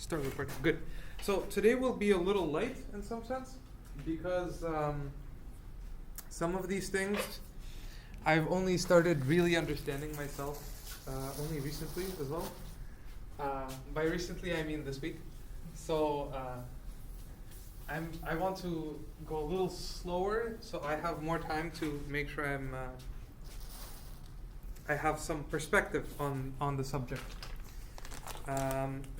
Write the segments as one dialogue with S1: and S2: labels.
S1: Start recording. Good. So today will be a little late in some sense because some of these things I've only started really understanding myself only recently as well. By recently I mean this week. So I want to go a little slower so I have more time to make sure I have some perspective on the subject.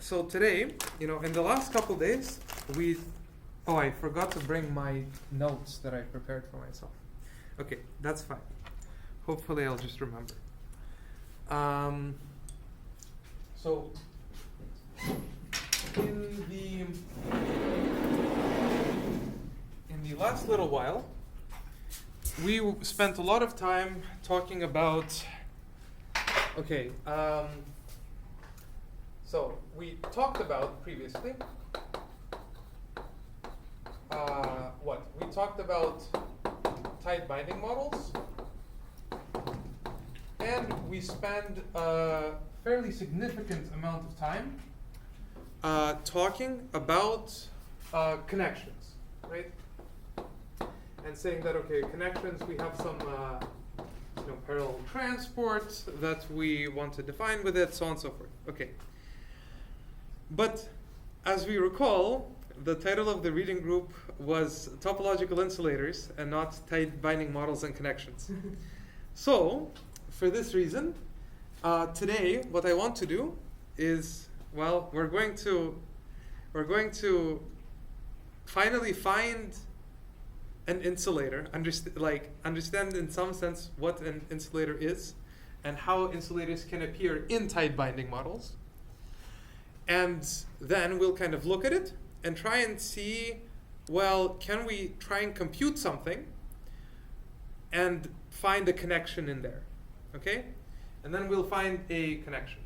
S1: So today, in the last couple days, I forgot to bring my notes that I prepared for myself. Okay, that's fine. Hopefully I'll just remember. So in the last little while, we spent a lot of time talking about, so we talked about previously, we talked about tight binding models, and we spend a fairly significant amount of time talking about connections, right? And saying that, connections, we have some parallel transport that we want to define with it, so on and so forth. Okay. But as we recall, the title of the reading group was Topological Insulators and not Tight Binding Models and Connections. So, for this reason, today what I want to do is, we're going to finally find an insulator, understand in some sense what an insulator is and how insulators can appear in tight binding models. And then we'll kind of look at it and try and see, can we try and compute something and find a connection in there, okay? And then we'll find a connection.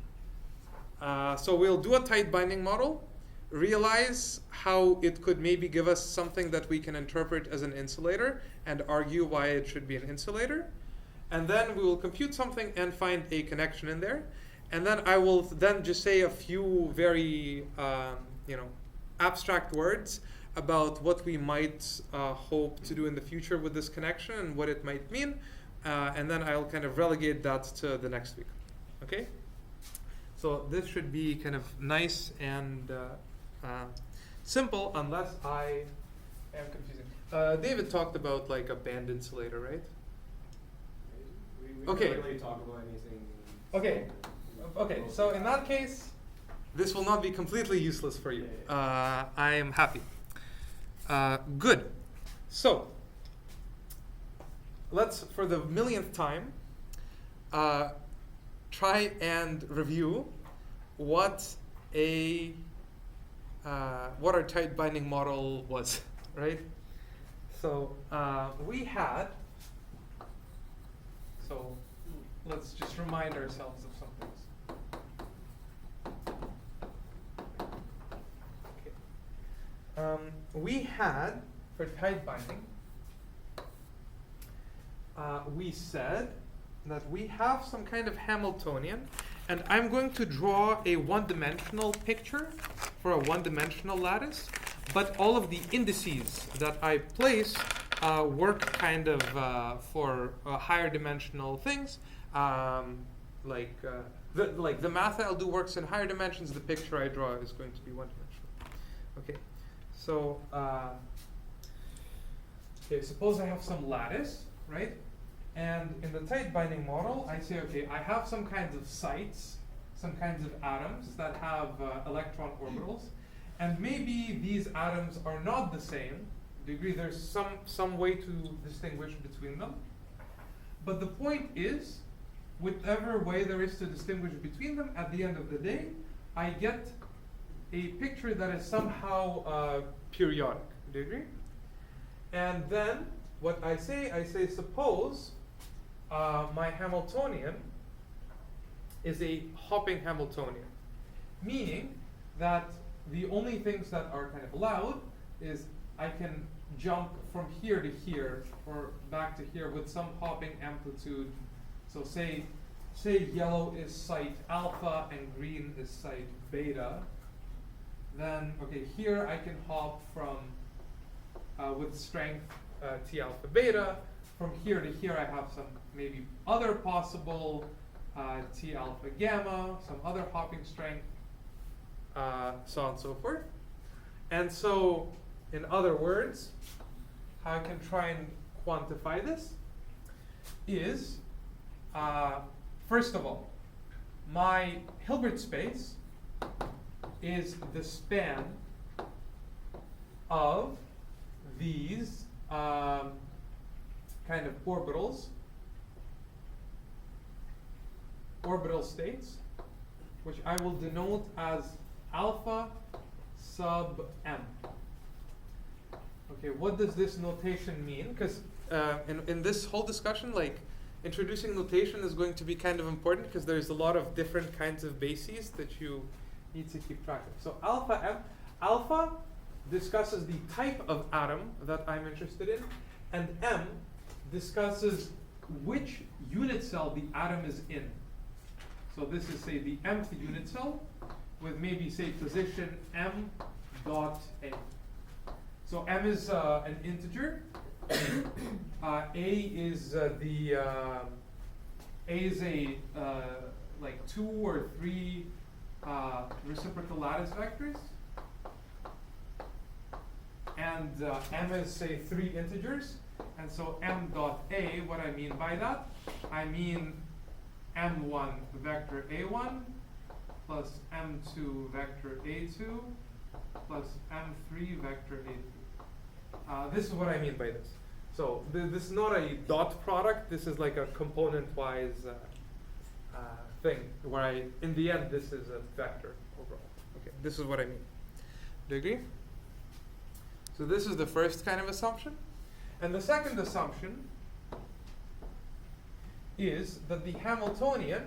S1: So we'll do a tight binding model, realize how it could maybe give us something that we can interpret as an insulator and argue why it should be an insulator. And then we will compute something and find a connection in there. And then I will then just say a few very, abstract words about what we might hope to do in the future with this connection and what it might mean. And then I'll kind of relegate that to the next week. Okay? So this should be kind of nice and simple, unless I am confusing. David talked about like a band insulator, right?
S2: We
S1: Okay.
S2: don't really talk about anything.
S1: Okay, so in that case, this will not be completely useless for you. I am happy. Good. So, let's, for the millionth time, try and review what our tight binding model was, right? So, let's just remind ourselves of some things. We had, for tight binding, we said that we have some kind of Hamiltonian, and I'm going to draw a one-dimensional picture for a one-dimensional lattice, but all of the indices that I place work kind of for higher dimensional things. The math I'll do works in higher dimensions. The picture I draw is going to be one-dimensional. Okay, so suppose I have some lattice, right? And in the tight binding model, I say, I have some kinds of sites, some kinds of atoms that have electron orbitals, and maybe these atoms are not the same degree. There's some way to distinguish between them. But the point is, whichever way there is to distinguish between them, at the end of the day, I get a picture that is somehow periodic. Do you agree? And then what I say, suppose my Hamiltonian is a hopping Hamiltonian, meaning that the only things that are kind of allowed is I can jump from here to here or back to here with some hopping amplitude. So say yellow is site alpha and green is site beta. then, okay, here I can hop from, with strength T alpha beta. From here to here I have some maybe other possible T alpha gamma, some other hopping strength, so on and so forth. And so, in other words, how I can try and quantify this is, first of all, my Hilbert space is the span of these kind of orbitals, orbital states, which I will denote as alpha sub m. Okay, what does this notation mean? Because in this whole discussion, like, introducing notation is going to be kind of important because there's a lot of different kinds of bases that you need to keep track of. So alpha m, alpha discusses the type of atom that I'm interested in, and m discusses which unit cell the atom is in. So this is, say, the mth unit cell with maybe, say, position m dot a. So m is an integer. A is like 2 or 3 reciprocal lattice vectors, and m is, say, 3 integers. And so m dot a, what I mean by that, I mean m1 vector a1 plus m2 vector a2 plus m3 vector a3. This is what I mean by this. So this is not a dot product. This is like a component-wise thing where in the end, this is a vector overall. Okay, this is what I mean. Do you agree? So this is the first kind of assumption. And the second assumption is that the Hamiltonian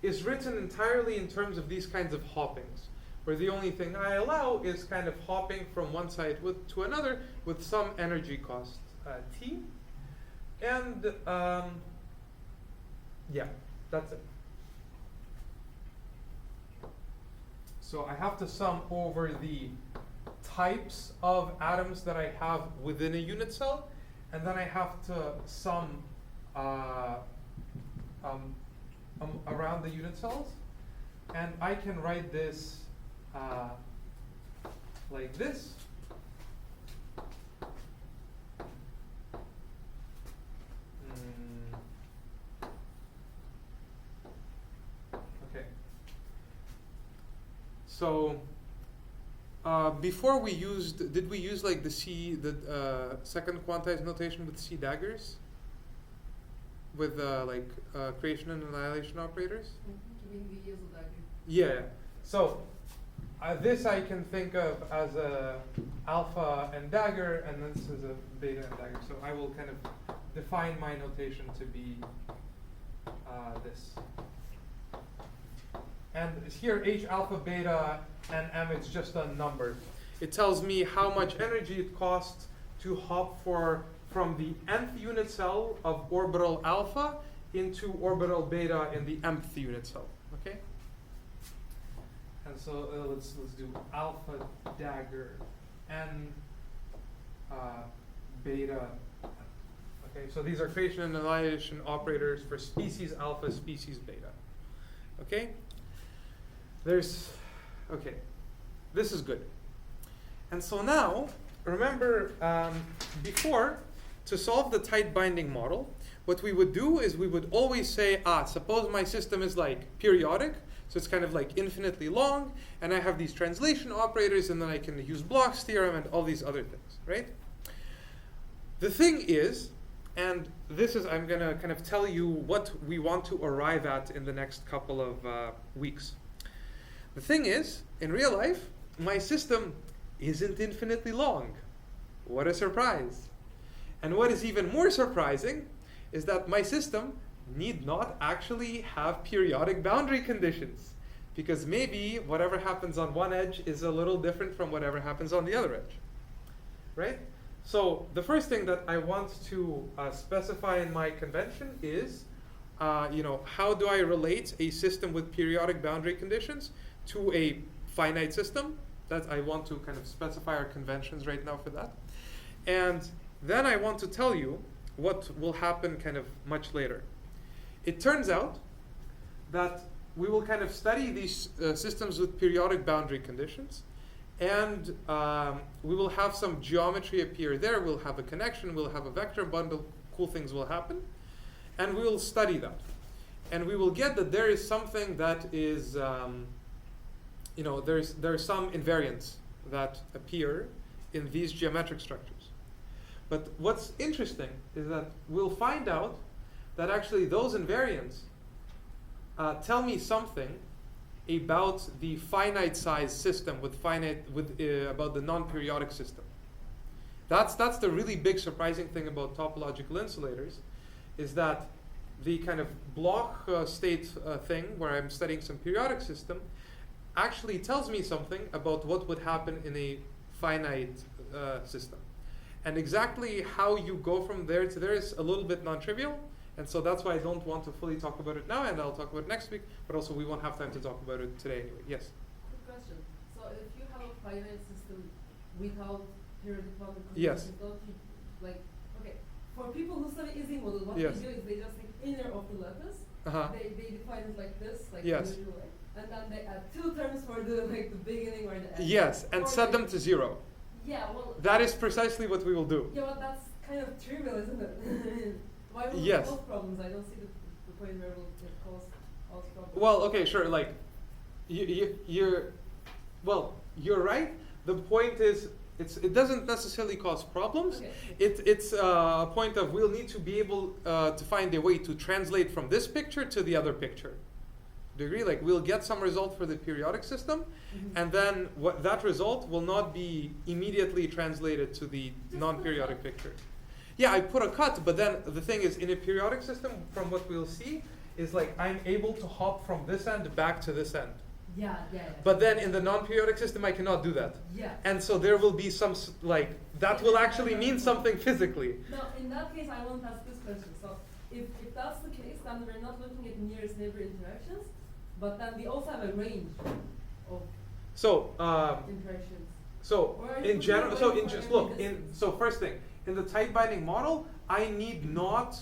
S1: is written entirely in terms of these kinds of hoppings, where the only thing I allow is kind of hopping from one side to another with some energy cost T. And yeah, that's it. So I have to sum over the types of atoms that I have within a unit cell, and then I have to sum around the unit cells. And I can write this like this. Okay. So before we used, did we use like the second quantized notation with C daggers? With creation and annihilation operators?
S3: You mean the Yield dagger?
S1: Yeah. So this I can think of as a alpha and dagger, and this is a beta and dagger. So I will kind of define my notation to be this. And here H alpha beta and M, it's just a number. It tells me how much energy it costs to hop from the nth unit cell of orbital alpha into orbital beta in the mth unit cell. Okay? And so let's do alpha dagger and beta. Okay, so these are creation and annihilation operators for species alpha, species beta. Okay? Okay, this is good. And so now, remember before, to solve the tight binding model, what we would do is we would always say, suppose my system is like periodic, so it's kind of like infinitely long, and I have these translation operators, and then I can use Bloch's theorem and all these other things, right? The thing is, and this is, I'm gonna kind of tell you what we want to arrive at in the next couple of weeks. The thing is, in real life, my system isn't infinitely long. What a surprise. And what is even more surprising is that my system need not actually have periodic boundary conditions, because maybe whatever happens on one edge is a little different from whatever happens on the other edge, right? So the first thing that I want to specify in my convention is, how do I relate a system with periodic boundary conditions to a finite system I want to kind of specify our conventions right now for that. And then I want to tell you what will happen kind of much later. It turns out that we will kind of study these systems with periodic boundary conditions, and we will have some geometry appear there. We'll have a connection, we'll have a vector bundle, cool things will happen, and we will study that. And we will get that there is something that is, there are some invariants that appear in these geometric structures. But what's interesting is that we'll find out that actually those invariants tell me something about the finite size system about the non-periodic system. That's the really big surprising thing about topological insulators, is that the kind of block state thing where I'm studying some periodic system actually tells me something about what would happen in a finite system. And exactly how you go from there to there is a little bit non-trivial. And so that's why I don't want to fully talk about it now, and I'll talk about it next week, but also we won't have time to talk about it today anyway. Yes?
S3: Quick question. So if you have a finite system without periodic boundary
S1: Yes.
S3: conditions, don't you, like, okay, for people who study easy model, what
S1: Yes.
S3: they do is they just take inner of the lattice,
S1: Uh-huh.
S3: they define it like this, like
S1: Yes.
S3: the usual way, and then they add two terms for the beginning or the end.
S1: Yes, and
S3: Or
S1: set them
S3: like-
S1: to 0.
S3: Yeah, well.
S1: That is precisely what we will do.
S3: Yeah, but that's kind of trivial, isn't it? Why would
S1: Yes.
S3: it cause problems? I don't see the point where it will cause problems.
S1: Well, okay, sure. Like, you're right. The point is, it doesn't necessarily cause problems.
S3: Okay.
S1: It's a point of we'll need to be able to find a way to translate from this picture to the other picture. Do you agree? Like, we'll get some result for the periodic system,
S3: Mhm.
S1: and then that result will not be immediately translated to the
S3: Just
S1: non-periodic
S3: put a cut.
S1: picture. Yeah, I put a cut, but then the thing is, in a periodic system, from what we'll see, is like I'm able to hop from this end back to this end.
S3: Yeah.
S1: But then in the non-periodic system, I cannot do that.
S3: Yeah.
S1: And so there will be some, that will actually mean something physically.
S3: No, in that case, I want to ask this question. So, if that's the case, then we're not looking at nearest neighbor interactions, but then we also have a range of
S1: So,
S3: interactions.
S1: so
S3: Or are you
S1: in
S3: putting
S1: general,
S3: away
S1: so
S3: for
S1: in just
S3: every
S1: look,
S3: distance?
S1: so first thing, in the tight binding model, I need not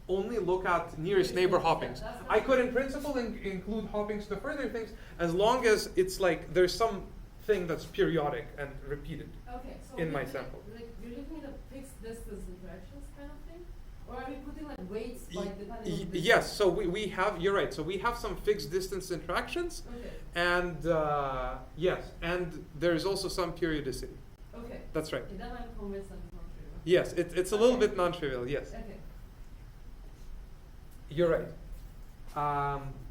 S1: only look at nearest neighbor
S3: Yeah,
S1: hoppings.
S3: that's
S1: I could in principle include hoppings to further things, as long as it's like there's something that's periodic and repeated.
S3: Okay, so
S1: in my
S3: we're
S1: sample.
S3: Like you're looking at a fixed distance interactions kind of thing, or are we putting like weights by depending on the distance?
S1: Yes, so we have, you're right, so we have some fixed distance interactions,
S3: Okay.
S1: and yes, and there's also some periodicity.
S3: Okay.
S1: That's right.
S3: Okay, then I'm convinced that it's not true.
S1: Yes, it's a little bit non-trivial, yes.
S3: Okay.
S1: You're right.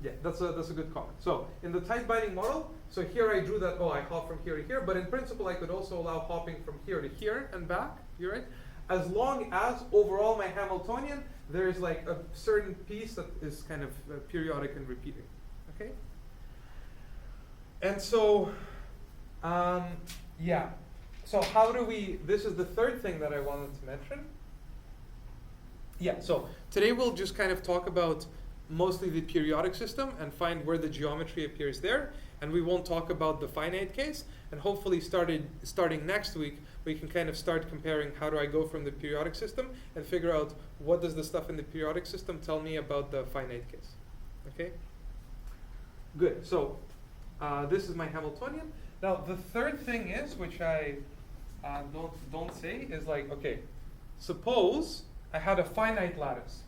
S1: Yeah, that's a good comment. So in the tight binding model, so here I drew that, I hop from here to here, but in principle I could also allow hopping from here to here and back, you're right? As long as overall my Hamiltonian, there's like a certain piece that is kind of periodic and repeating, okay? And so, yeah. So how do this is the third thing that I wanted to mention. Yeah, so today we'll just kind of talk about mostly the periodic system and find where the geometry appears there. And we won't talk about the finite case. And hopefully starting next week, we can kind of start comparing how do I go from the periodic system and figure out what does the stuff in the periodic system tell me about the finite case. Okay? Good. So this is my Hamiltonian. Now the third thing is, which I don't say, is like, okay, suppose I had a finite lattice.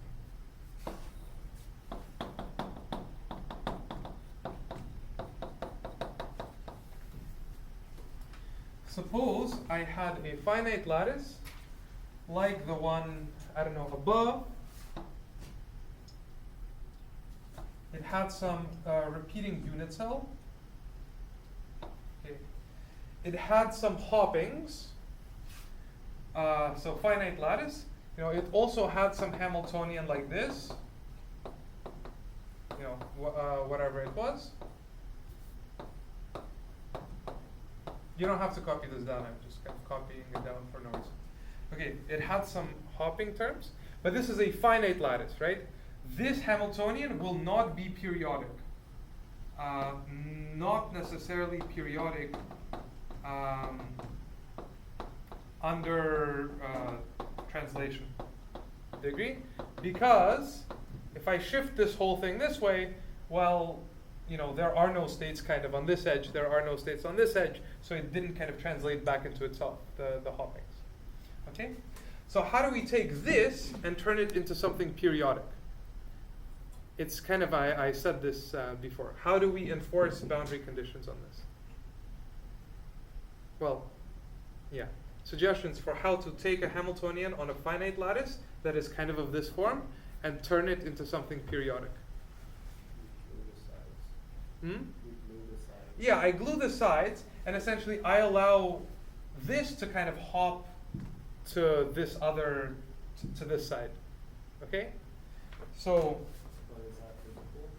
S1: Suppose I had a finite lattice like the one, I don't know, above. It had some repeating unit cell. Okay. It had some hoppings. So finite lattice. It also had some Hamiltonian like this. Whatever it was. You don't have to copy this down. I'm just kind of copying it down for no reason. Okay, it had some hopping terms, but this is a finite lattice, right? This Hamiltonian will not be periodic. not necessarily periodic under translation. Do you agree? Because if I shift this whole thing this way, well, you know, there are no states kind of on this edge, there are no states on this edge, so it didn't kind of translate back into itself, the hoppings. Okay? So how do we take this and turn it into something periodic? It's kind of, I said this before. How do we enforce boundary conditions on this? Well, yeah. Suggestions for how to take a Hamiltonian on a finite lattice that is kind of this form and turn it into something periodic. Yeah, I glue the sides, and essentially I allow this to kind of hop to this other, to this side. Okay? So,
S2: But is that physical?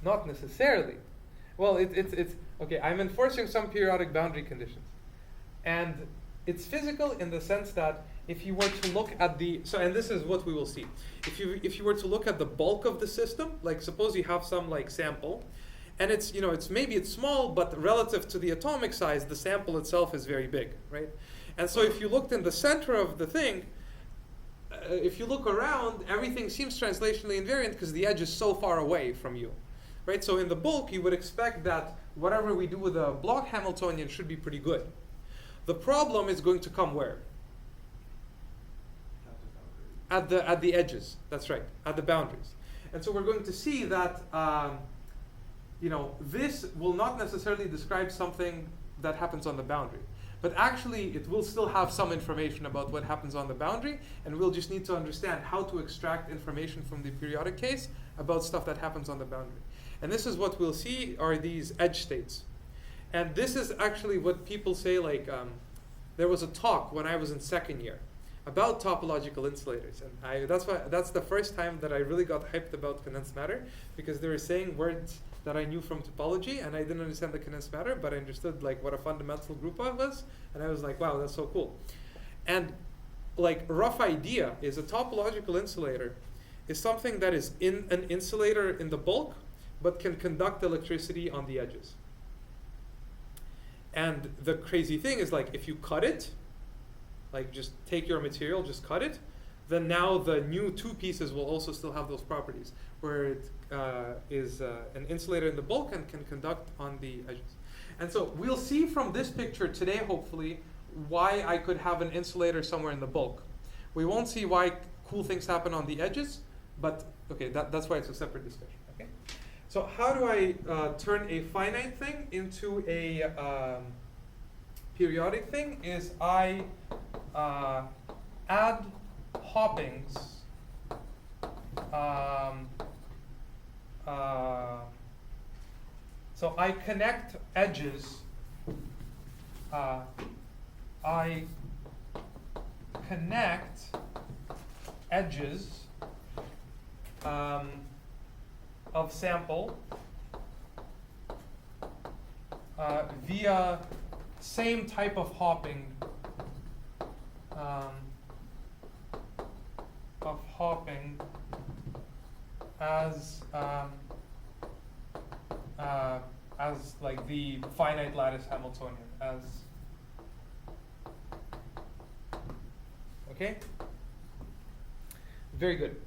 S1: not necessarily. Well, it's okay, I'm enforcing some periodic boundary conditions. And it's physical in the sense that if you were to look at the, so, and this is what we will see. If you were to look at the bulk of the system, like suppose you have some like sample, and it's, you know, maybe it's small, but relative to the atomic size, the sample itself is very big, right? And so if you looked in the center of the thing, if you look around, everything seems translationally invariant because the edge is so far away from you, right? So in the bulk, you would expect that whatever we do with a block Hamiltonian should be pretty good. The problem is going to come where? At the edges. That's right, at the boundaries. And so we're going to see that you know, this will not necessarily describe something that happens on the boundary. But actually, it will still have some information about what happens on the boundary, and we'll just need to understand how to extract information from the periodic case about stuff that happens on the boundary. And this is what we'll see are these edge states. And this is actually what people say, like, there was a talk when I was in second year about topological insulators. And that's the first time that I really got hyped about condensed matter, because they were saying words that I knew from topology, and I didn't understand the condensed matter, but I understood like what a fundamental group was, and I was like, wow, that's so cool. And like rough idea is a topological insulator is something that is in an insulator in the bulk, but can conduct electricity on the edges. And the crazy thing is, like, if you cut it, like just take your material, just cut it, then now the new two pieces will also still have those properties, where it is an insulator in the bulk and can conduct on the edges. And so we'll see from this picture today, hopefully, why I could have an insulator somewhere in the bulk. We won't see why cool things happen on the edges, but okay, that's why it's a separate discussion. Okay. So how do I turn a finite thing into a periodic thing? Is I add hoppings so I connect edges. I connect edges of sample via same type of hopping as like the finite lattice Hamiltonian, as okay. Very good.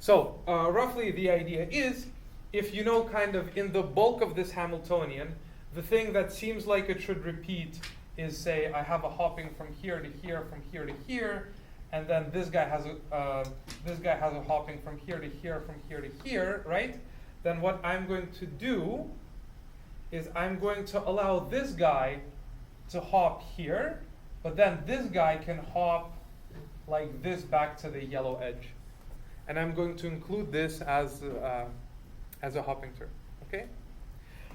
S1: So roughly the idea is, if you know kind of in the bulk of this Hamiltonian, the thing that seems like it should repeat is, say, I have a hopping from here to here, from here to here, and then this guy has a hopping from here to here, from here to here, right? Then what I'm going to do is I'm going to allow this guy to hop here, but then this guy can hop like this back to the yellow edge. And I'm going to include this as a hopping term, okay?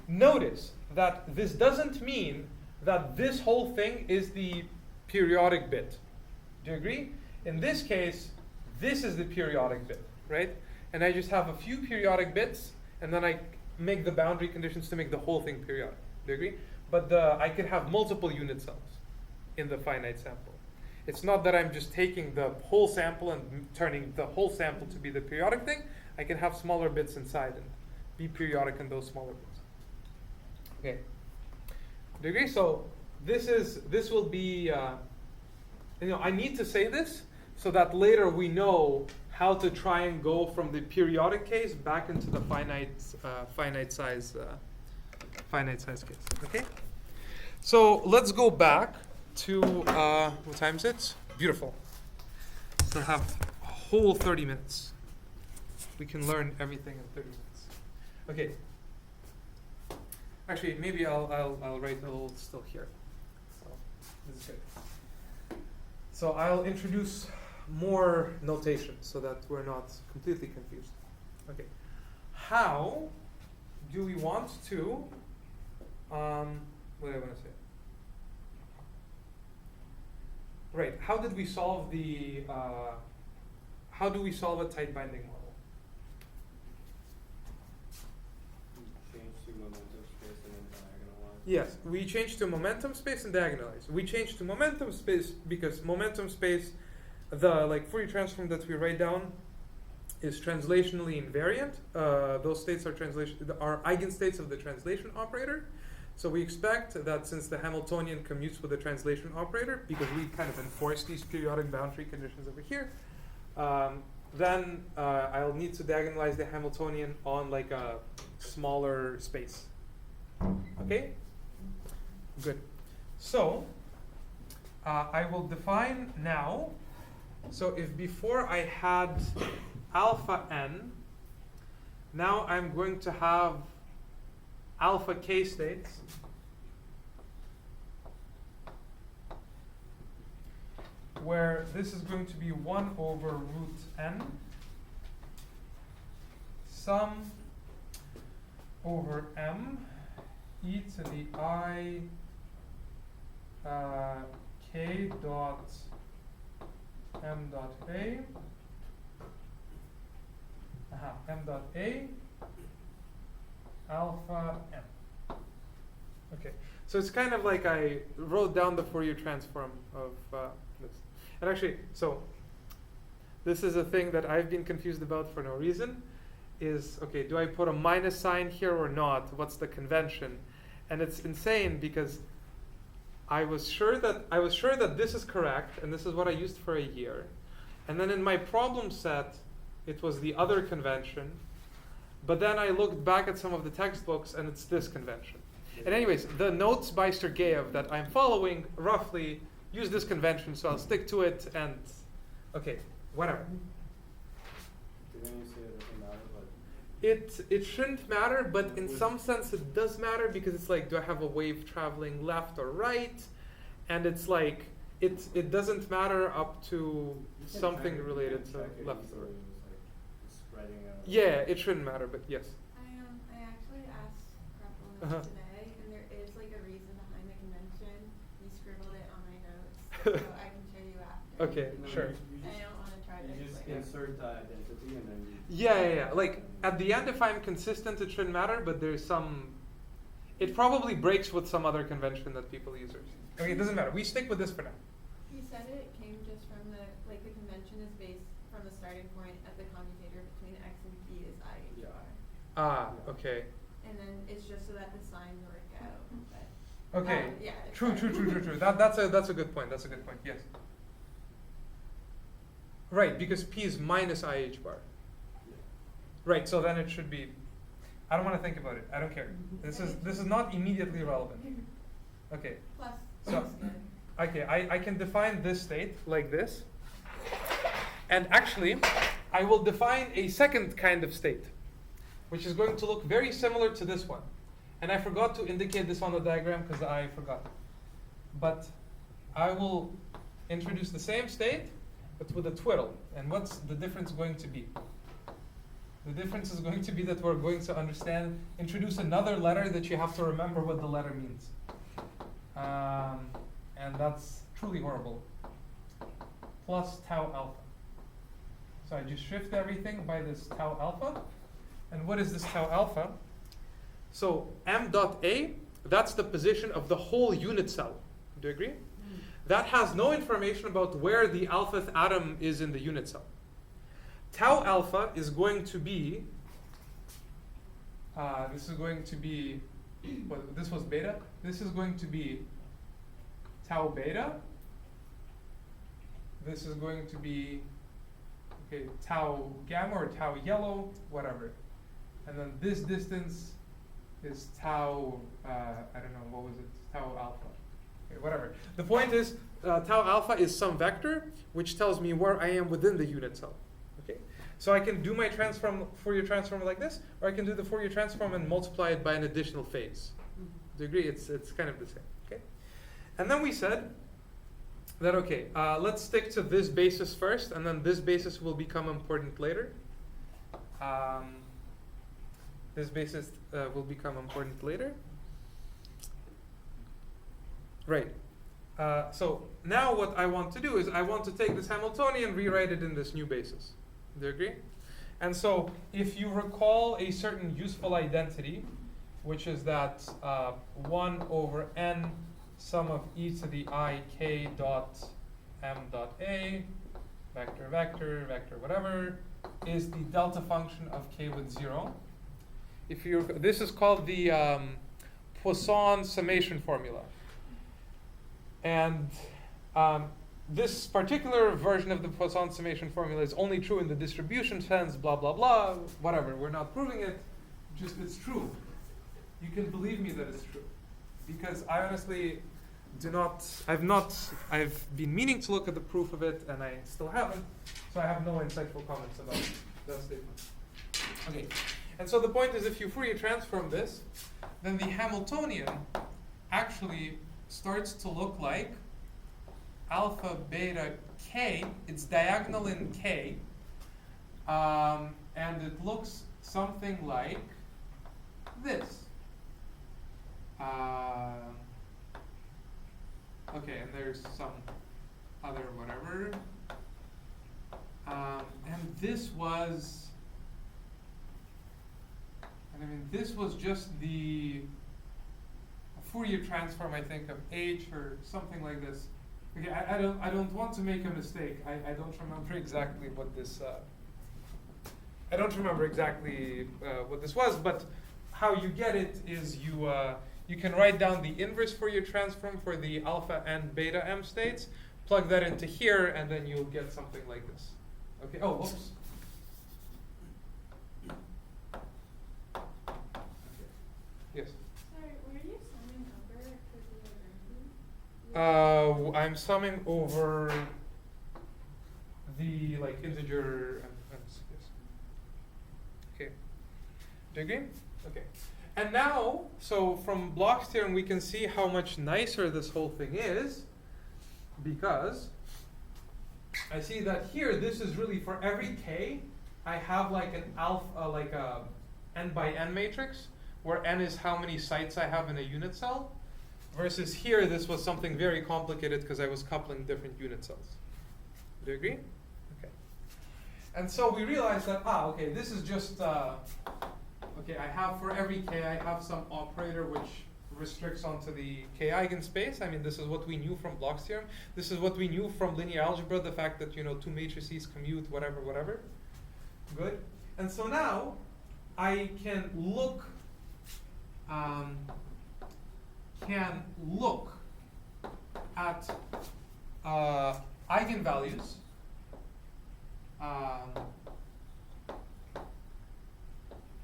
S1: Notice that this doesn't mean that this whole thing is the periodic bit. Do you agree? In this case, this is the periodic bit, right? And I just have a few periodic bits, and then I make the boundary conditions to make the whole thing periodic. Do you agree? But I could have multiple unit cells in the finite sample. It's not that I'm just taking the whole sample and turning the whole sample to be the periodic thing. I can have smaller bits inside. be periodic in those smaller bits. Okay. Do you agree? So this will be I need to say this so that later we know how to try and go from the periodic case back into the finite size case. Okay. So let's go back to what time is it? Beautiful. Still have a whole 30 minutes. We can learn everything in 30 minutes. Okay. Actually, maybe I'll write a little still here. So this is good. So I'll introduce more notation so that we're not completely confused. Okay. How do we want to what do I want to say? Right. How did we solve the how do we solve a tight binding model?
S2: Change to momentum space and then diagonalize.
S1: Yes, we changed to momentum space and diagonalize. We changed to momentum space because momentum space, the Fourier transform that we write down, is translationally invariant. Those states are eigenstates of the translation operator. So we expect that since the Hamiltonian commutes with the translation operator, because we kind of enforce these periodic boundary conditions over here, then I'll need to diagonalize the Hamiltonian on like a smaller space. Okay? Good. So I will define now. So if before I had alpha n, now I'm going to have alpha k states where this is going to be 1 over root n sum over m e to the I k dot m dot a m dot a alpha m. Okay, so it's kind of like I wrote down the Fourier transform of this. And actually, so this is a thing that I've been confused about for no reason. Is okay, do I put a minus sign here or not? What's the convention? And it's insane because I was sure that this is correct, and this is what I used for a year. And then in my problem set, it was the other convention. But then I looked back at some of the textbooks, and it's this convention. And anyways, the notes by Sergeyev that I'm following roughly use this convention, so I'll stick to it. And okay, whatever.
S2: Didn't you say it doesn't matter, but
S1: It shouldn't matter, but in some sense it does matter because it's like, do I have a wave traveling left or right? And it's like it doesn't matter up to something related to left or right.
S2: Spreading out.
S1: Yeah, it shouldn't matter, but yes.
S4: I actually asked Krapel
S1: Uh-huh.
S4: today, and there is like a reason behind the convention. He scribbled it on my notes, so I can show you after.
S1: Okay,
S2: No,
S1: sure.
S4: I don't want to try
S2: You
S4: to
S2: just
S4: explain.
S2: insert the identity and then you.
S1: Yeah. Like at the end, if I'm consistent, it shouldn't matter, but there's some. It probably breaks with some other convention that people use. Okay, it doesn't matter. We stick with this for now.
S4: He said it came just from the convention is based from the starting point at the commutator between x and p is I h bar.
S1: Ah, okay.
S4: And then it's just so that the signs work out. But
S1: Okay.
S4: yeah. it's
S1: True.
S4: fine.
S1: That's a good point. That's a good point. Yes. Right, because p is minus I h bar.
S2: Yeah.
S1: Right, so then it should be. I don't want to think about it. I don't care. This is not immediately relevant. Okay.
S4: Plus,
S1: So-
S4: that's good.
S1: Okay, I can define this state like this. And actually, I will define a second kind of state, which is going to look very similar to this one. And I forgot to indicate this on the diagram because I forgot. But I will introduce the same state, but with a twiddle. And what's the difference going to be? The difference is going to be that we're going to introduce another letter that you have to remember what the letter means. And that's truly horrible. Plus tau alpha. So I just shift everything by this tau alpha. And what is this tau alpha? So m dot a, that's the position of the whole unit cell. Do you agree? That has no information about where the alphth atom is in the unit cell. Tau alpha is going to be This is going to be, what, this was beta. This is going to be tau beta. This is going to be, okay, tau gamma or tau yellow, whatever. And then this distance is tau, I don't know, what was it? Tau alpha. Okay, whatever. The point is, tau alpha is some vector which tells me where I am within the unit cell. Okay, so I can do my Fourier transform like this, or I can do the Fourier transform and multiply it by an additional phase. Do you agree? It's kind of the same. Okay, and then we said that okay, let's stick to this basis first, and then this basis will become important later. This basis will become important later. Right. So now what I want to do is I want to take this Hamiltonian, rewrite it in this new basis. Do you agree? And so if you recall a certain useful identity, which is that 1 over n sum of e to the I k dot m dot a, vector, vector, vector, whatever, is the delta function of k with 0. If you, this is called the Poisson summation formula. And this particular version of the Poisson summation formula is only true in the distribution sense, blah, blah, blah, whatever. We're not proving it, just it's true. You can believe me that it's true. Because I honestly I've been meaning to look at the proof of it, and I still haven't, so I have no insightful comments about that statement. Okay, and so the point is if you Fourier transform this, then the Hamiltonian actually starts to look like alpha beta k. It's diagonal in k, and it looks something like this. Okay, and there's some other whatever. And this was, this was just the Fourier transform, I think, of H or something like this. Okay, I don't want to make a mistake. I don't remember exactly what this. I don't remember exactly what this was, but how you get it is you can write down the inverse Fourier transform for the alpha and beta m states, plug that into here, and then you'll get something like this. Okay. Oh, whoops. Okay. Yes.
S4: Sorry, were you summing over for the energy?
S1: I'm summing over the integer and yes. Okay. Do you agree? Okay. And now, so from Bloch's theorem, we can see how much nicer this whole thing is, because I see that here, this is really for every k, I have like an alpha, like a n by n matrix, where n is how many sites I have in a unit cell, versus here, this was something very complicated because I was coupling different unit cells. Do you agree? Okay. And so we realized that, okay, this is just, okay, I have for every k, I have some operator which restricts onto the k eigenspace. I mean, this is what we knew from Bloch's theorem. This is what we knew from linear algebra, the fact that, two matrices commute, whatever, whatever. Good. And so now I can look at eigenvalues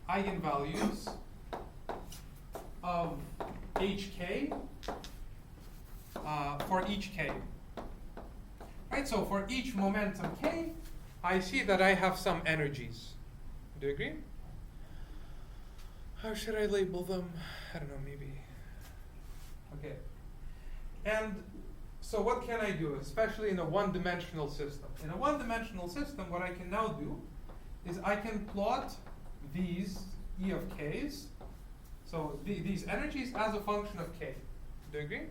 S1: eigenvalues of hk for each k. Right, so for each momentum k, I see that I have some energies. Do you agree? How should I label them? I don't know, maybe. Okay. And so what can I do, especially in a one-dimensional system? In a one-dimensional system, what I can now do is I can plot these E of k's, so these energies as a function of k. Do you agree?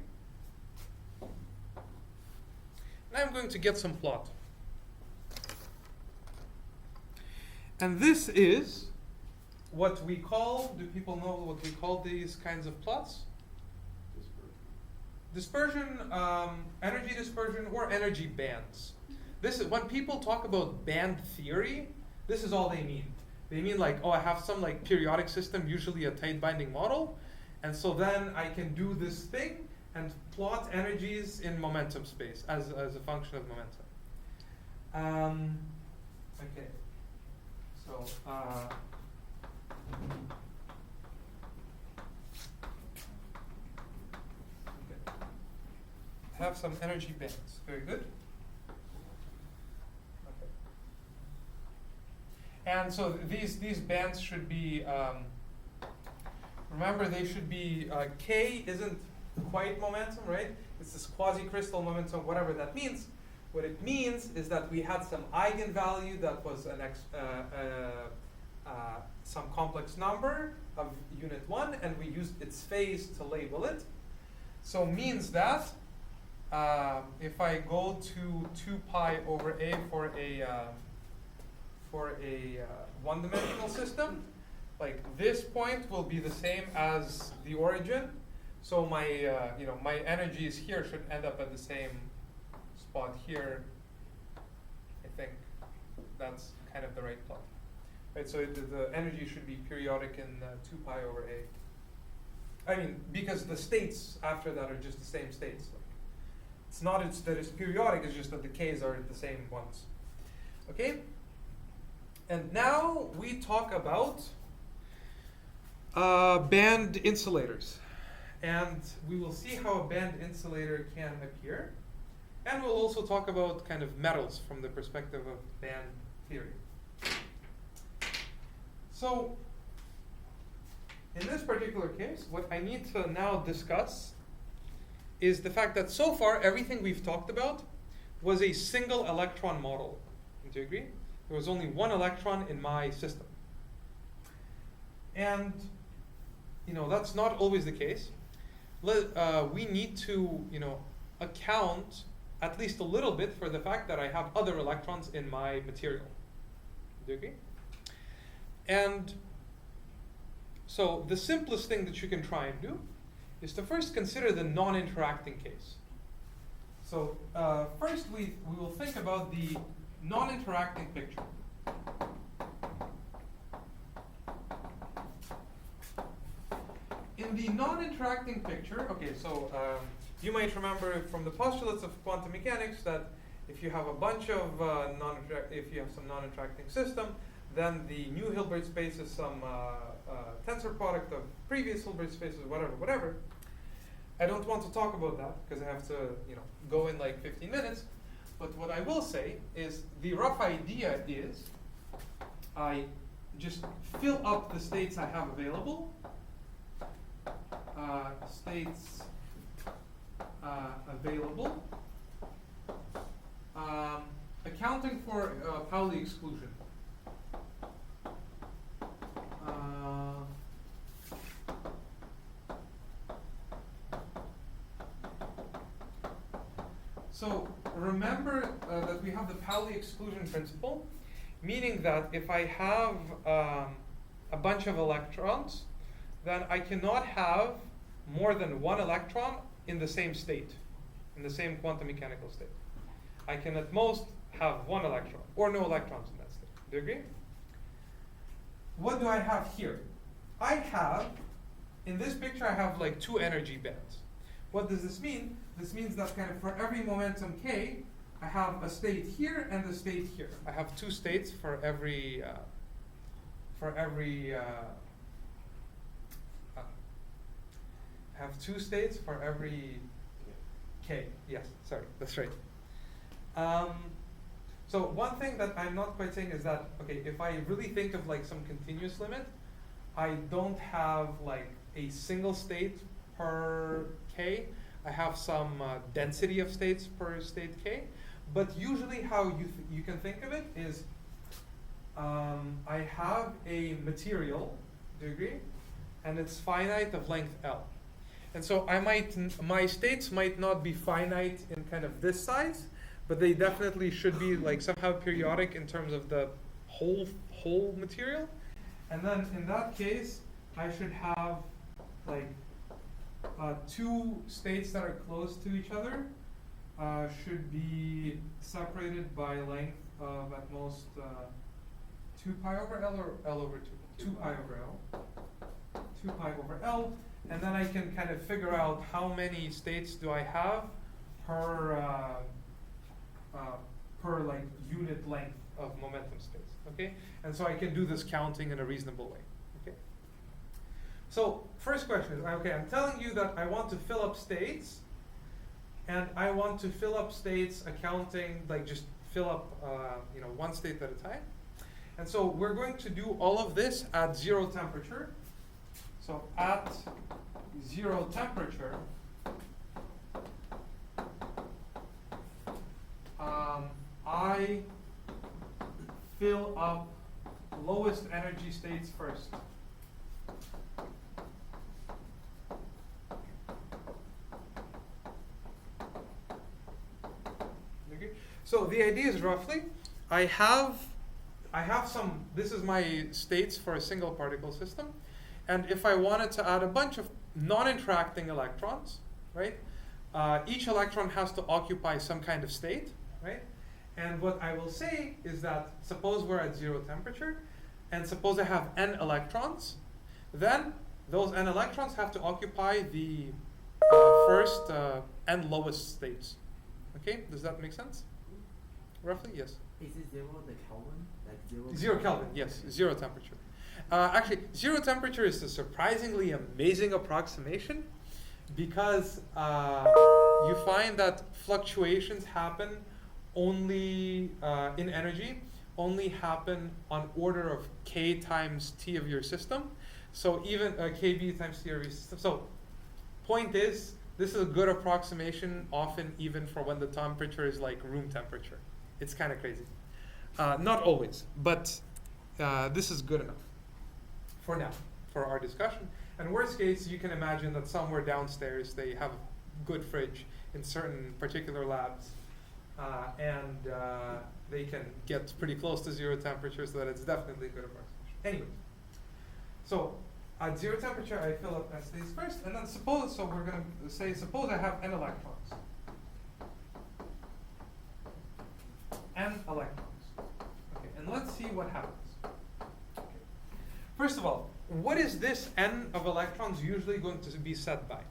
S1: And I'm going to get some plot. And this is what we call, do people know what we call these kinds of plots? Dispersion, energy dispersion, or energy bands. This is when people talk about band theory, this is all they mean. They mean like, oh, I have some like periodic system, usually a tight binding model, and so then I can do this thing and plot energies in momentum space as a function of momentum. Okay, so okay. Have some energy bands. Very good. Okay. And so these bands should be. Remember, they should be. K isn't quite momentum, right? It's this quasi-crystal momentum, whatever that means. What it means is that we had some eigenvalue that was an some complex number of unit 1, and we used its phase to label it. So means that if I go to 2 pi over a for a one-dimensional system, like this point will be the same as the origin. So my my energies here should end up at the same spot here. I think that's kind of the right plot. Right, so the energy should be periodic in 2 pi over a. I mean, because the states after that are just the same states. Like, it's not that it's periodic, it's just that the k's are the same ones. Okay? And now we talk about band insulators. And we will see how a band insulator can appear. And we'll also talk about kind of metals from the perspective of band theory. So, in this particular case, what I need to now discuss is the fact that so far everything we've talked about was a single electron model. Do you agree? There was only one electron in my system. And that's not always the case. We need to account at least a little bit for the fact that I have other electrons in my material. Do you agree? And so the simplest thing that you can try and do is to first consider the non-interacting case. So first we will think about the non-interacting picture. In the non-interacting picture, okay, so you might remember from the postulates of quantum mechanics that if you have a bunch of if you have some non-interacting system, then the new Hilbert space is some tensor product of previous Hilbert spaces, whatever. I don't want to talk about that because I have to, go in like 15 minutes. But what I will say is the rough idea is I just fill up the states I have available. States available, accounting for Pauli exclusion. So remember that we have the Pauli exclusion principle, meaning that if I have a bunch of electrons, then I cannot have more than one electron in the same state, in the same quantum mechanical state. I can at most have one electron, or no electrons in that state. Do you agree? What do I have here? I have, in this picture, I have like 2 energy bands. What does this mean? This means that kind of for every momentum k, I have a state here and a state here. I have 2 states for every I have 2 states for every k. Yes, sorry, that's right. So one thing that I'm not quite saying is that, okay, if I really think of like some continuous limit, I don't have like a single state per k. I have some density of states per state k. But usually how you can think of it is I have a material, do you agree? And it's finite of length L. And so my states might not be finite in kind of this size, but they definitely should be like somehow periodic in terms of the whole material. And then in that case, I should have like 2 states that are close to each other should be separated by length of at most 2 2 pi over L or L over 2? 2 pi over L. 2 pi over L, and then I can kind of figure out how many states do I have per like unit length of momentum space, okay? And so I can do this counting in a reasonable way, okay? So first question is, okay, I'm telling you that I want to fill up states, and I want to fill up states accounting, like just fill up, you know, one state at a time. And so we're going to do all of this at 0 temperature. So at 0 temperature, I fill up lowest energy states first. Okay. So the idea is roughly, I have some, this is my states for a single particle system. And if I wanted to add a bunch of non-interacting electrons, right? Each electron has to occupy some kind of state, right? And what I will say is that suppose we're at 0 temperature, and suppose I have n electrons, then those n electrons have to occupy the first n lowest states. Okay, does that make sense? Roughly, yes.
S5: Is it 0 the Kelvin? Like 0?
S1: 0 Kelvin, yes, 0 temperature. Actually, 0 temperature is a surprisingly amazing approximation because you find that fluctuations happen only in energy, only happen on order of k times t of your system. So even kb times t of your system. So point is, this is a good approximation often even for when the temperature is like room temperature. It's kind of crazy. Not always, but this is good enough for now, for our discussion. And worst case, you can imagine that somewhere downstairs they have a good fridge in certain particular labs, and they can get pretty close to 0 temperature, so that it's definitely a good approximation. Anyway, so at 0 temperature, I fill up n states first, and then suppose, so we're going to say, suppose I have n electrons. N electrons. Okay, and let's see what happens. Okay. First of all, what is this n of electrons usually going to be set by?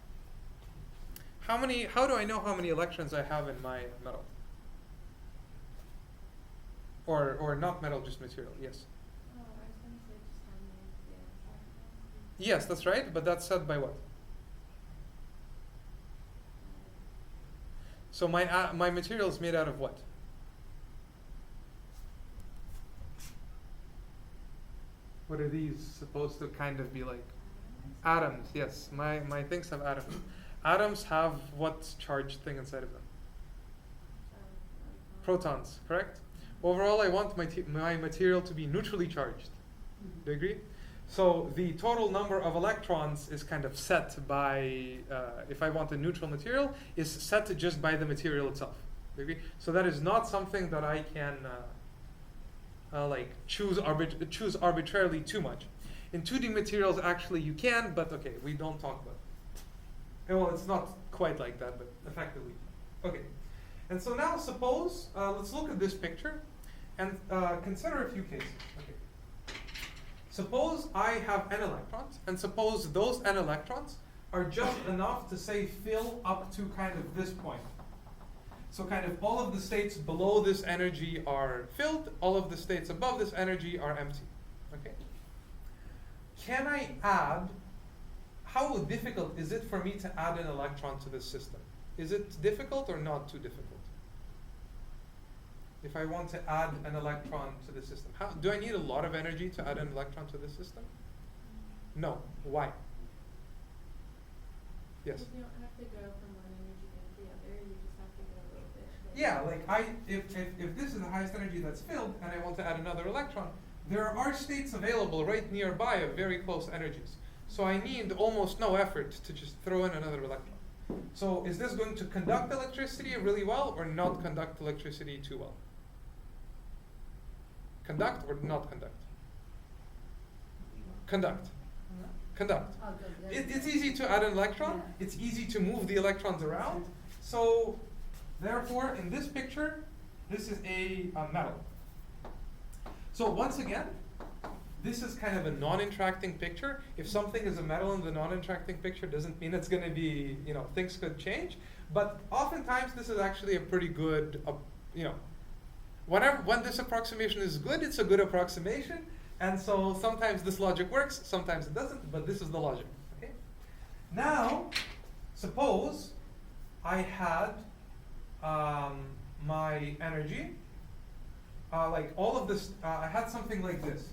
S1: How do I know how many electrons I have in my metal? Or not metal, just material, yes.
S4: Oh, I was going to say just how many electrons.
S1: Yes, that's right, but that's set by what? So my material is made out of what? What are these supposed to kind of be like? Atoms, yes. My things have atoms. Atoms have what charged thing inside of them? Protons, correct? Overall, I want my material to be neutrally charged. Do you agree? So the total number of electrons is kind of set by, if I want a neutral material, is set just by the material itself. Do you agree? So that is not something that I can like choose arbitrarily too much. In 2D materials, actually you can, but okay, we don't talk about it. Well, it's not quite like that, but effectively. Okay. And so now suppose, let's look at this picture and consider a few cases. Okay. Suppose I have n electrons, and suppose those n electrons are just enough to say fill up to kind of this point. So kind of all of the states below this energy are filled, all of the states above this energy are empty. Okay. Can I add, how difficult is it for me to add an electron to this system? Is it difficult or not too difficult? If I want to add an electron to the system, do I need a lot of energy to add an electron to the system? No. Why? Yes?
S4: You don't have to go from one energy to the other, you just have to go a little bit.
S1: Yeah, like if this is the highest energy that's filled and I want to add another electron, there are states available right nearby of very close energies. So I need almost no effort to just throw in another electron. So is this going to conduct electricity really well or not conduct electricity too well? Conduct or not conduct? Conduct. Conduct.
S3: Oh, good.
S1: It's easy to add an electron.
S3: Yeah.
S1: It's easy to move the electrons around. So therefore, in this picture, this is a metal. So once again, this is kind of a non-interacting picture. If something is a metal in the non-interacting picture, doesn't mean it's going to be, things could change. But oftentimes, this is actually a pretty good, when this approximation is good, it's a good approximation. And so sometimes this logic works, sometimes it doesn't, but this is the logic. Okay? Now, suppose I had my energy, like all of this, I had something like this,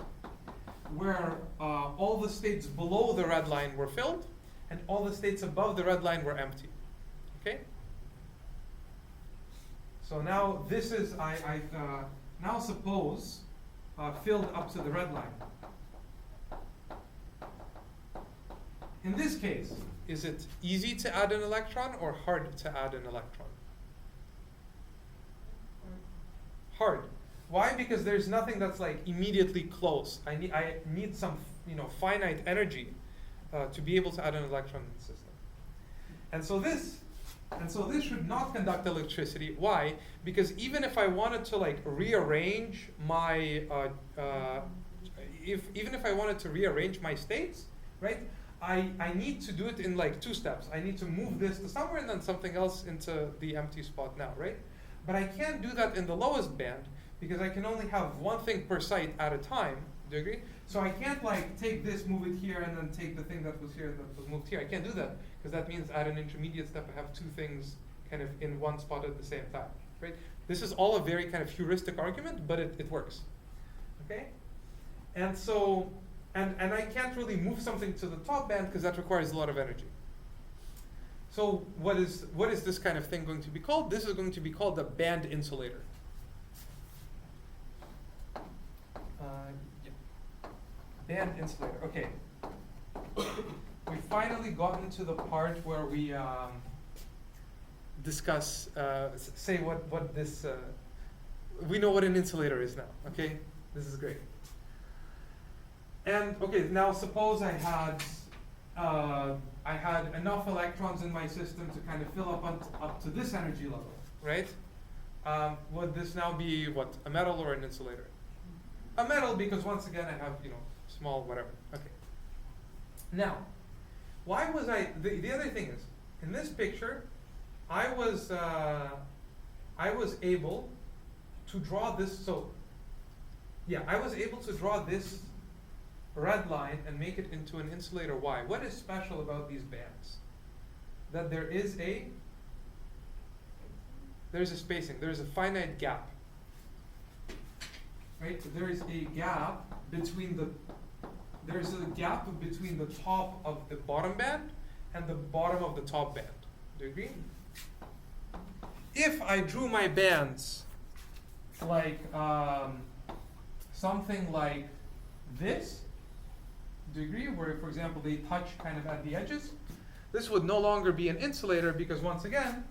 S1: where all the states below the red line were filled, and all the states above the red line were empty. Okay? So now this is, now suppose filled up to the red line. In this case, is it easy to add an electron or hard to add an electron? Hard. Why? Because there's nothing that's like immediately close. I need some finite energy to be able to add an electron in the system. And so this should not conduct electricity. Why? Because even if I wanted to like rearrange my even if I wanted to rearrange my states, right? I need to do it in like 2 steps. I need to move this to somewhere and then something else into the empty spot now, right? But I can't do that in the lowest band because I can only have one thing per site at a time. Do you agree? So I can't like take this, move it here, and then take the thing that was here that was moved here. I can't do that because that means at an intermediate step I have 2 things kind of in one spot at the same time, right? This is all a very kind of heuristic argument, but it works. Okay? And so, and I can't really move something to the top band because that requires a lot of energy. So what is this kind of thing going to be called? This is going to be called a band insulator. Band insulator. Okay. We've finally gotten to the part where we discuss, say what this. We know what an insulator is now. Okay, this is great. And okay, now suppose I had enough electrons in my system to kind of fill up to this energy level, right? Would this now be what, a metal or an insulator? A metal, because once again I have small whatever. Okay. Now, why was the other thing is, in this picture, I was able to draw this. So yeah, I was able to draw this red line and make it into an insulator. Why? What is special about these bands? That there's a spacing, there's a finite gap. Right? There is a gap between the top of the bottom band and the bottom of the top band. Do you agree? If I drew my bands like something like this, do you agree? Where, for example, they touch kind of at the edges, this would no longer be an insulator because once again,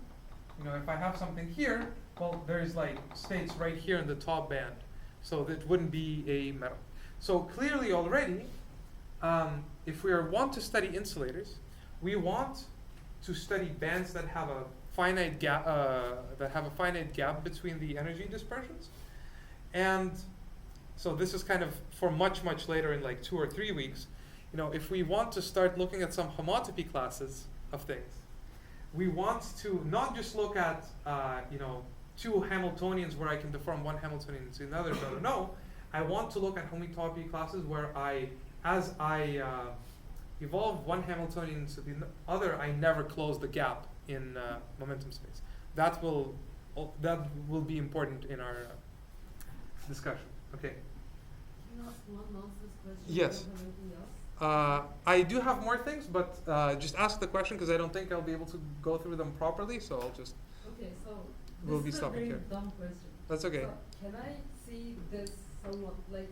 S1: if I have something here, well, there's like states right here in the top band, so that wouldn't be a metal. So clearly already, if we want to study insulators, we want to study bands that have a finite gap, between the energy dispersions, and so this is kind of for much later in like 2 or 3 weeks. If we want to start looking at some homotopy classes of things, we want to not just look at 2 Hamiltonians where I can deform one Hamiltonian into another. No, I want to look at homotopy classes where as I evolve one Hamiltonian into the other, I never close the gap in momentum space. That will be important in our discussion. Okay.
S3: Can I ask one nonsense question?
S1: Yes.
S3: Do you have anything else?
S1: I do have more things, but just ask the question because I don't think I'll be able to go through them properly. So I'll just.
S3: Okay, so
S1: We'll be
S3: this is a
S1: stopping
S3: very
S1: here.
S3: dumb question.
S1: That's okay.
S3: So can I see this somewhat like?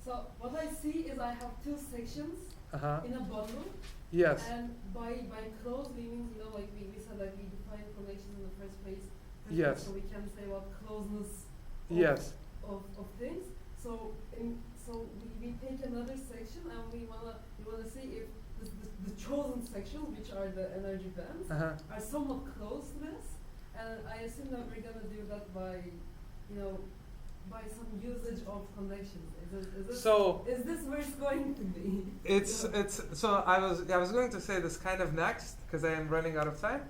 S3: So what I see is I have 2 sections in a bundle.
S1: Yes.
S3: And by close we mean like we said like we define connections in the first place.
S1: Yes.
S3: So we can say what closeness.
S1: Yes.
S3: Of things. So we take another section and we wanna see if the chosen sections, which are the energy bands, are somewhat close to this. And I assume that we're gonna do that by by some usage of connections.
S1: So
S3: is this where it's going to be?
S1: it's so I was going to say this kind of next because I am running out of time.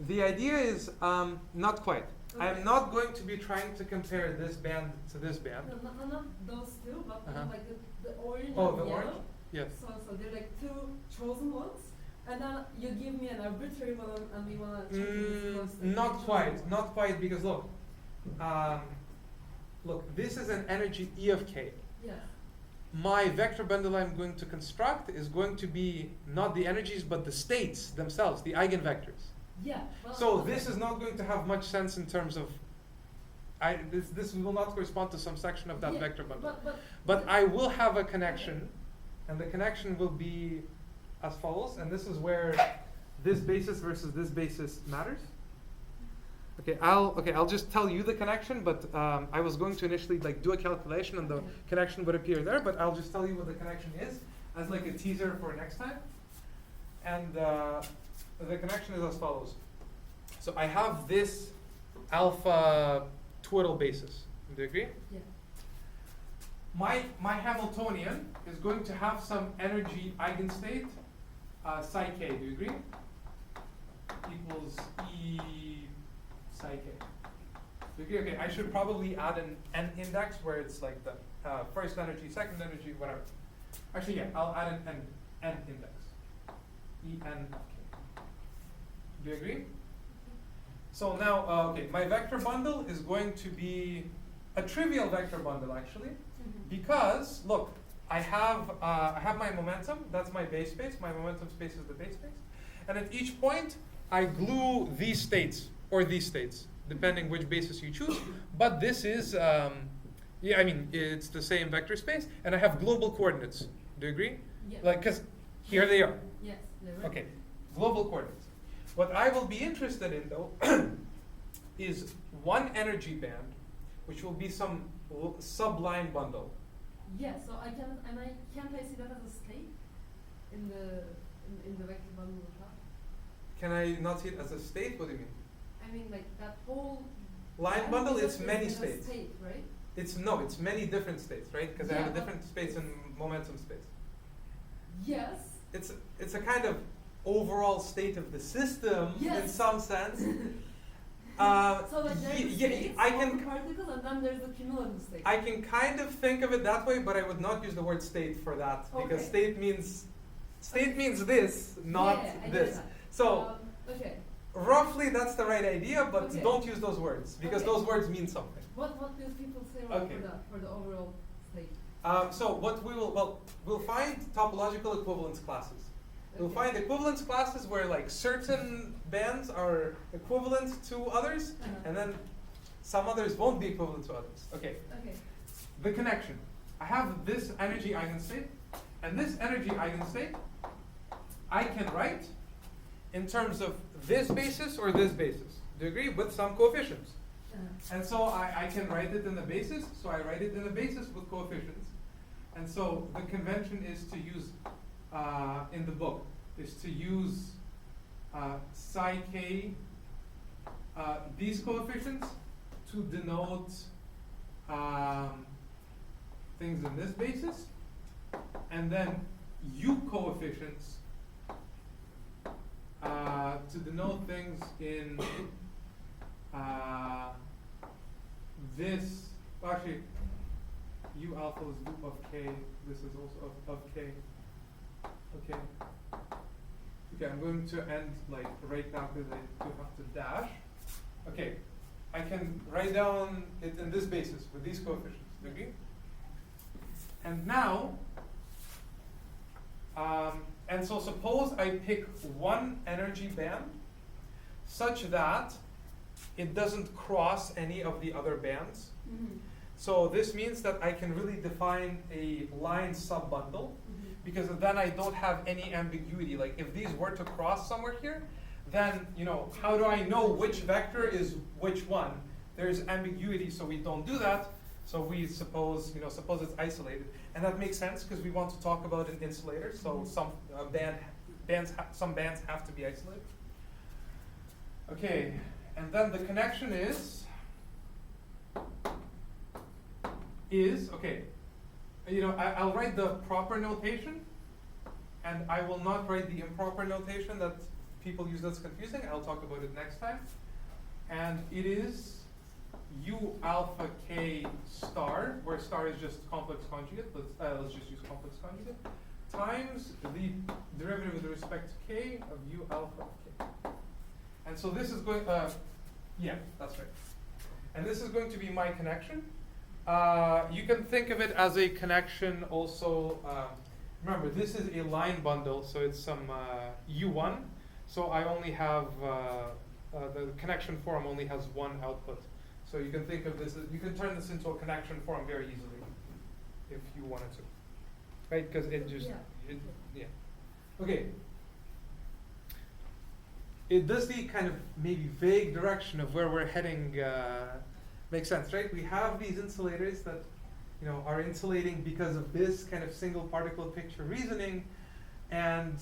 S1: The idea is not quite.
S3: Okay.
S1: I'm not going to be trying to compare this band to this band.
S3: No, not those two, but
S1: Uh-huh.
S3: like the orange
S1: Oh,
S3: and
S1: the
S3: yellow.
S1: orange? Yes.
S3: So they're like two chosen ones, and then you give me an arbitrary one, and we wanna check this first.
S1: Not quite, not quite, because look, this is an energy E of k.
S3: Yes.
S1: My vector bundle I'm going to construct is going to be not the energies, but the states themselves, the eigenvectors.
S3: Yeah. Well,
S1: So
S3: okay.
S1: this is not going to have much sense in terms of, this will not correspond to some section of that
S3: Yeah,
S1: vector bundle.
S3: But
S1: But I will have a connection, and the connection will be as follows, and this is where this basis versus this basis matters. Okay, I'll just tell you the connection, but I was going to initially like do a calculation and the
S3: Okay.
S1: connection would appear there, but I'll just tell you what the connection is as like a teaser for next time. And the connection is as follows. So I have this alpha twiddle basis. Do you agree?
S3: Yeah.
S1: My Hamiltonian is going to have some energy eigenstate, psi k. Do you agree? Equals E psi k. Do you agree? Okay, I should probably add an n index where it's like the first energy, second energy, whatever. Actually, yeah, I'll add an n index. E n of k. Do you agree? So now, okay, my vector bundle is going to be a trivial vector bundle actually, because look, I have my momentum. That's my base space. My momentum space is the base space, and at each point I glue these states or these states, depending which basis you choose. But this is, yeah, I mean it's the same vector space, and I have global coordinates. Do you agree?
S3: Yeah.
S1: Like, cause here they are.
S3: Yes. They're right.
S1: Okay, global coordinates. What I will be interested in though is one energy band, which will be some subline bundle.
S3: Yeah. So I can can't I see that as a state in the vector bundle of that?
S1: Can I not see it as a state? What do you mean?
S3: I mean like that whole
S1: Line bundle,
S3: is
S1: it's
S3: a-
S1: many
S3: is a
S1: states.
S3: State, right?
S1: It's many different states, right? Because I
S3: Yeah,
S1: have a
S3: but
S1: different space and momentum space.
S3: Yes.
S1: It's a kind of overall state of the system in
S3: Yes.
S1: some sense.
S3: So like there's the states
S1: I
S3: of
S1: can
S3: the particle, and then there's the cumulative state.
S1: I can kind of think of it that way, but I would not use the word state for that because
S3: Okay.
S1: state means this, not
S3: yeah, I get
S1: this.
S3: that.
S1: So
S3: okay.
S1: roughly that's the right idea, but
S3: Okay.
S1: don't use those words because
S3: Okay.
S1: those words mean something.
S3: What do people say
S1: Okay.
S3: for the overall state?
S1: So what we'll find topological equivalence classes. We'll
S3: Okay.
S1: find equivalence classes where like certain bands are equivalent to others,
S3: Uh-huh.
S1: and then some others won't be equivalent to others. Okay.
S3: Okay.
S1: The connection. I have this energy eigenstate, and this energy eigenstate I can write in terms of this basis or this basis. Do you agree? With some coefficients. And so I can write it in the basis, so I write it in the basis with coefficients. And so the convention is to use, in the book, is to use psi k, these coefficients, to denote things in this basis, and then u coefficients to denote things in this, well, actually, u alpha is loop of k, this is also of k. Okay. Okay, I'm going to end like right now because I do have to dash. Okay, I can write down it in this basis with these coefficients, okay? And now, and so suppose I pick one energy band such that it doesn't cross any of the other bands.
S3: Mm-hmm.
S1: So this means that I can really define a line subbundle, because then I don't have any ambiguity. Like if these were to cross somewhere here, then how do I know which vector is which one? There's ambiguity, so we don't do that. So we suppose it's isolated, and that makes sense because we want to talk about an insulator. So some bands have to be isolated. Okay, and then the connection is is, okay, I'll write the proper notation, and I will not write the improper notation that people use that's confusing. I'll talk about it next time. And it is U alpha K star, where star is just complex conjugate. Let's just use complex conjugate, times the derivative with respect to K of U alpha K. And so this is going, yeah, that's right. And this is going to be my connection. You can think of it as a connection also. Remember, this is a line bundle, so it's some U1. So I only have, the connection form only has one output. So you can think of this, you can turn this into a connection form very easily if you wanted to. Right, because it just, yeah. Okay. Does the kind of maybe vague direction of where we're heading make sense, right? We have these insulators that are insulating because of this kind of single particle picture reasoning, and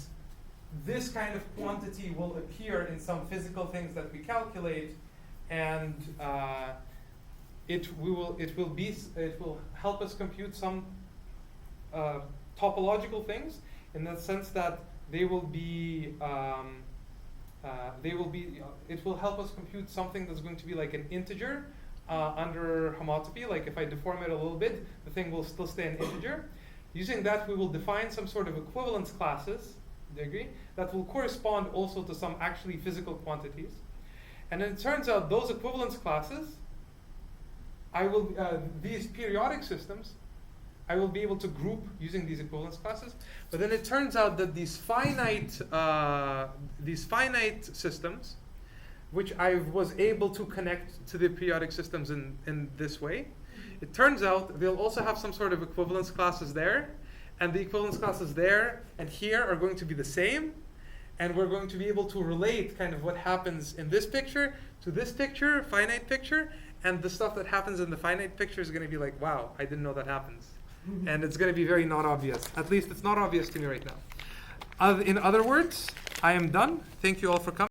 S1: this kind of quantity will appear in some physical things that we calculate, and it will help us compute some topological things, in the sense that it will help us compute something that's going to be like an integer under homotopy. Like if I deform it a little bit, the thing will still stay an integer. Using that, we will define some sort of equivalence classes, do you agree? That will correspond also to some actually physical quantities. And then it turns out those equivalence classes, these periodic systems, I will be able to group using these equivalence classes. But then it turns out that these finite systems, which I was able to connect to the periodic systems in this way, it turns out they'll also have some sort of equivalence classes there, and the equivalence classes there and here are going to be the same, and we're going to be able to relate kind of what happens in this picture to this picture, finite picture, and the stuff that happens in the finite picture is going to be like, wow, I didn't know that happens. And it's going to be very not obvious. At least it's not obvious to me right now. In other words, I am done. Thank you all for coming.